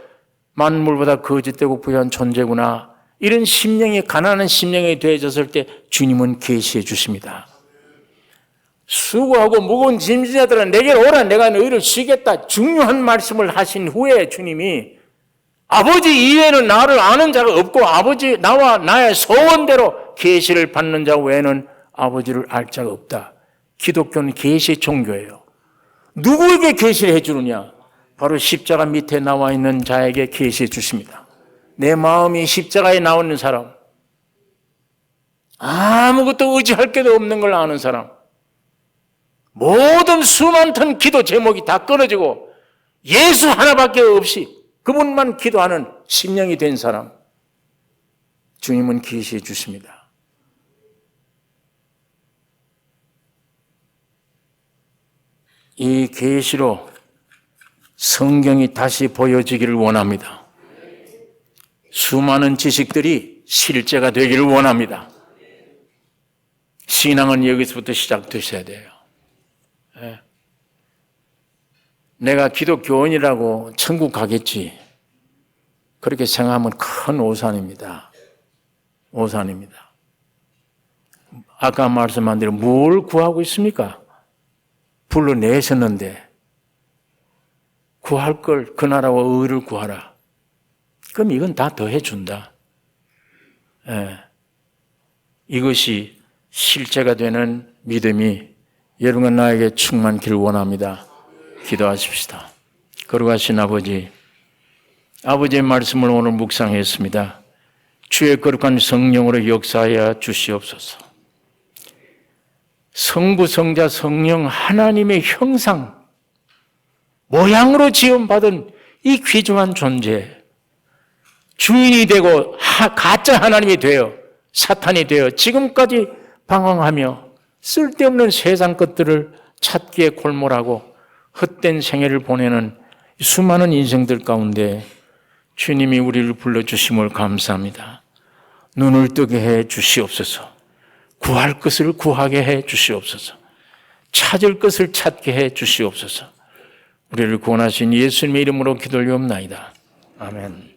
만물보다 거짓되고 부유한 존재구나, 이런 심령이, 가난한 심령이 되어졌을 때 주님은 계시해 주십니다. 수고하고 무거운 짐진 자들아 내게로 오라, 내가 너희를 쉬겠다. 중요한 말씀을 하신 후에 주님이 아버지 이외에는 나를 아는 자가 없고 아버지 나와 나의 소원대로 계시를 받는 자 외에는 아버지를 알 자가 없다. 기독교는 계시 종교예요. 누구에게 계시를 해주느냐? 바로 십자가 밑에 나와 있는 자에게 계시해 주십니다. 내 마음이 십자가에 나와 있는 사람, 아무것도 의지할 게도 없는 걸 아는 사람, 모든 수많던 기도 제목이 다 끊어지고 예수 하나밖에 없이 그분만 기도하는 심령이 된 사람, 주님은 계시해 주십니다. 이 계시로 성경이 다시 보여지기를 원합니다. 수많은 지식들이 실제가 되기를 원합니다. 신앙은 여기서부터 시작되셔야 돼요. 내가 기독교인이라고 천국 가겠지, 그렇게 생각하면 큰 오산입니다. 오산입니다. 아까 말씀한 대로 뭘 구하고 있습니까? 불러내셨는데 구할 걸 그 나라와 의를 구하라. 그럼 이건 다 더해준다. 이것이 실제가 되는 믿음이 여러분과 나에게 충만기를 원합니다. 기도하십시다. 거룩하신 아버지, 아버지의 말씀을 오늘 묵상했습니다. 주의 거룩한 성령으로 역사하여 주시옵소서. 성부, 성자, 성령 하나님의 형상, 모양으로 지음받은 이 귀중한 존재, 주인이 되고 가짜 하나님이 되어 사탄이 되어 지금까지 방황하며 쓸데없는 세상 것들을 찾기에 골몰하고 헛된 생애를 보내는 수많은 인생들 가운데 주님이 우리를 불러주심을 감사합니다. 눈을 뜨게 해 주시옵소서. 구할 것을 구하게 해 주시옵소서. 찾을 것을 찾게 해 주시옵소서. 우리를 구원하신 예수님의 이름으로 기도하옵나이다. 아멘.